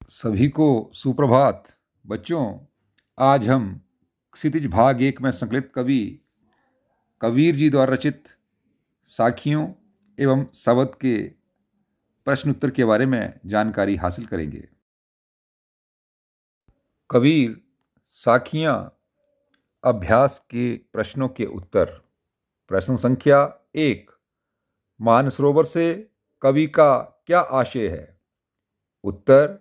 सभी को सुप्रभात। बच्चों, आज हम क्षितिज भाग 1 में संकलित कवि कबीर जी द्वारा रचित साखियों एवं शब्द के प्रश्न उत्तर के बारे में जानकारी हासिल करेंगे। कबीर साखियां अभ्यास के प्रश्नों के उत्तर। प्रश्न संख्या 1, मानसरोवर से कवि का क्या आशय है? उत्तर,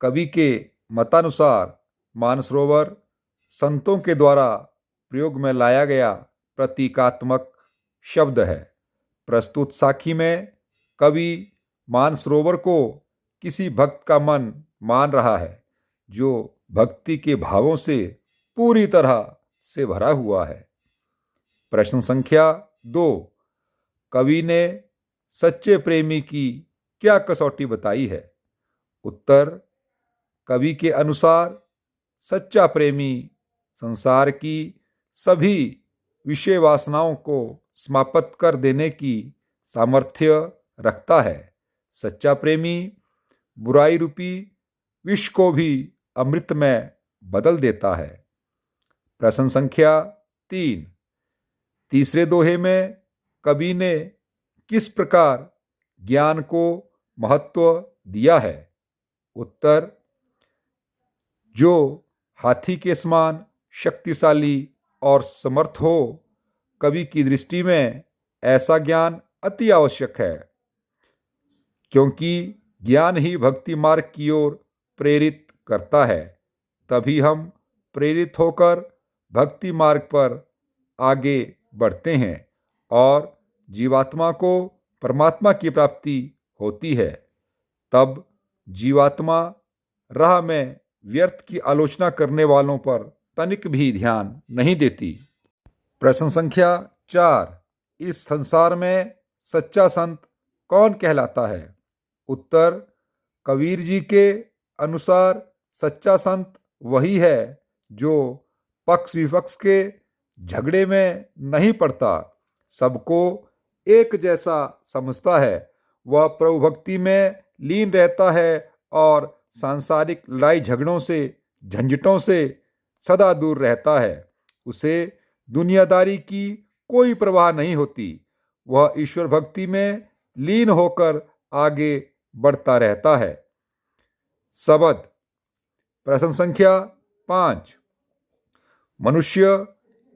कवि के मतानुसार मानसरोवर संतों के द्वारा प्रयोग में लाया गया प्रतीकात्मक शब्द है। प्रस्तुत साखी में कवि मानसरोवर को किसी भक्त का मन मान रहा है जो भक्ति के भावों से पूरी तरह से भरा हुआ है। प्रश्न संख्या 2, कवि ने सच्चे प्रेमी की क्या कसौटी बताई है? उत्तर, कवि के अनुसार सच्चा प्रेमी संसार की सभी विषय वासनाओं को समाप्त कर देने की सामर्थ्य रखता है। सच्चा प्रेमी बुराई रूपी विष को भी अमृत में बदल देता है। प्रश्न संख्या 3, तीसरे दोहे में कवि ने किस प्रकार ज्ञान को महत्व दिया है? उत्तर, जो हाथी के समान शक्तिशाली और समर्थ हो, कवि की दृष्टि में ऐसा ज्ञान अति आवश्यक है, क्योंकि ज्ञान ही भक्ति मार्ग की ओर प्रेरित करता है। तभी हम प्रेरित होकर भक्ति मार्ग पर आगे बढ़ते हैं और जीवात्मा को परमात्मा की प्राप्ति होती है। तब जीवात्मा राह में व्यर्थ की आलोचना करने वालों पर तनिक भी ध्यान नहीं देती। प्रश्न संख्या 4, इस संसार में सच्चा संत कौन कहलाता है? उत्तर, कबीर जी के अनुसार सच्चा संत वही है जो पक्ष विपक्ष के झगड़े में नहीं पड़ता, सबको एक जैसा समझता है, वह प्रभु भक्ति में लीन रहता है और सांसारिक लड़ाई झगड़ों से झंझटों से सदा दूर रहता है। उसे दुनियादारी की कोई परवाह नहीं होती, वह ईश्वर भक्ति में लीन होकर आगे बढ़ता रहता है। शब्द। प्रश्न संख्या 5, मनुष्य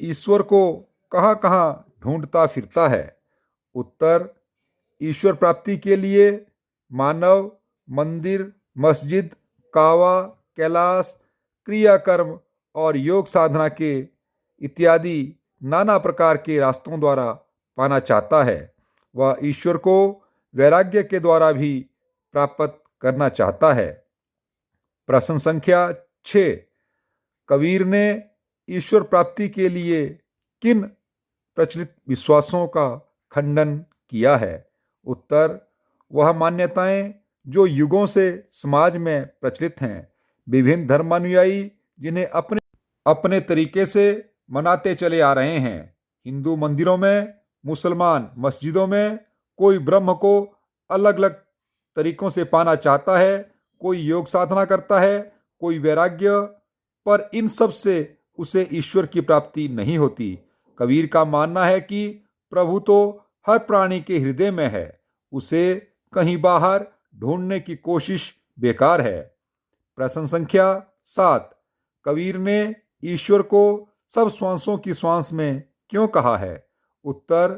ईश्वर को कहाँ कहाँ ढूंढता फिरता है? उत्तर, ईश्वर प्राप्ति के लिए मानव मंदिर, मस्जिद, कावा, कैलाश, क्रियाकर्म और योग साधना के इत्यादि नाना प्रकार के रास्तों द्वारा पाना चाहता है। वह ईश्वर को वैराग्य के द्वारा भी प्राप्त करना चाहता है। प्रश्न संख्या 6, कबीर ने ईश्वर प्राप्ति के लिए किन प्रचलित विश्वासों का खंडन किया है? उत्तर, वह मान्यताएं जो युगों से समाज में प्रचलित हैं, विभिन्न धर्मानुयायी जिन्हें अपने अपने तरीके से मनाते चले आ रहे हैं। हिंदू मंदिरों में, मुसलमान मस्जिदों में कोई ब्रह्म को अलग अलग तरीकों से पाना चाहता है, कोई योग साधना करता है, कोई वैराग्य, पर इन सब से उसे ईश्वर की प्राप्ति नहीं होती। कबीर का मानना है कि प्रभु तो हर प्राणी के हृदय में है, उसे कहीं बाहर ढूंढने की कोशिश बेकार है। प्रश्न संख्या 7, कबीर ने ईश्वर को सब श्वासों की श्वास में क्यों कहा है? उत्तर,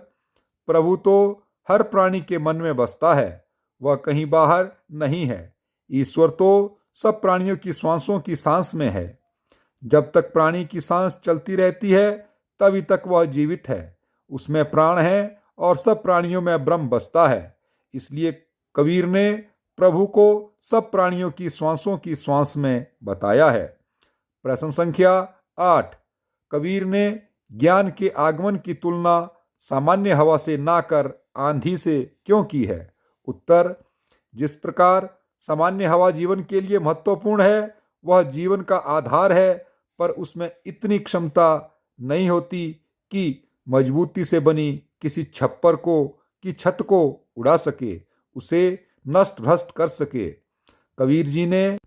प्रभु तो हर प्राणी के मन में बसता है, वह कहीं बाहर नहीं है। ईश्वर तो सब प्राणियों की श्वासों की सांस में है। जब तक प्राणी की सांस चलती रहती है तभी तक वह जीवित है, उसमें प्राण है और सब प्राणियों में ब्रह्म बसता है। इसलिए कबीर ने प्रभु को सब प्राणियों की श्वासों की श्वास में बताया है। प्रश्न संख्या 8, कबीर ने ज्ञान के आगमन की तुलना सामान्य हवा से ना कर आंधी से क्यों की है? उत्तर, जिस प्रकार सामान्य हवा जीवन के लिए महत्वपूर्ण है, वह जीवन का आधार है, पर उसमें इतनी क्षमता नहीं होती कि मजबूती से बनी किसी छत को उड़ा सके, उसे नष्ट भ्रष्ट कर सके। कबीर जी ने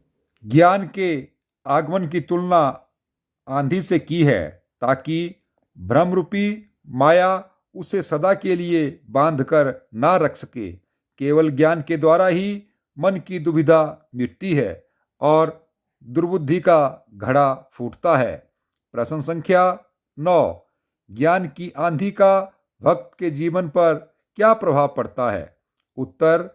ज्ञान के आगमन की तुलना आंधी से की है, ताकि भ्रमरूपी माया उसे सदा के लिए बांधकर ना रख सके। केवल ज्ञान के द्वारा ही मन की दुविधा मिटती है और दुर्बुद्धि का घड़ा फूटता है। प्रश्न संख्या 9। ज्ञान की आंधी का भक्त के जीवन पर क्या प्रभाव पड़ता है? उत्तर: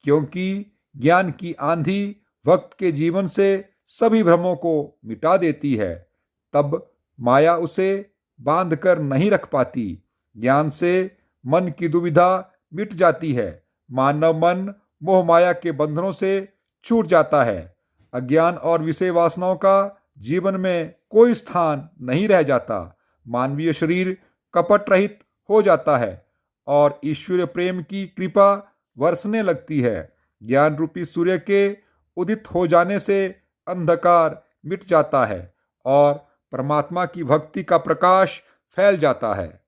क्योंकि ज्ञान की आंधी भक्त के जीवन से सभी भ्रमों को मिटा देती है, तब माया उसे बांध कर नहीं रख पाती। ज्ञान से मन की दुविधा मिट जाती है। मानव मन मोह माया के बंधनों से छूट जाता है। अज्ञान और विषय वासनाओं का जीवन में कोई स्थान नहीं रह जाता। मानवीय शरीर कपट रहित हो जाता है और ईश्वरीय प्रेम की कृपा बरसने लगती है। ज्ञान रूपी सूर्य के उदित हो जाने से अंधकार मिट जाता है और परमात्मा की भक्ति का प्रकाश फैल जाता है।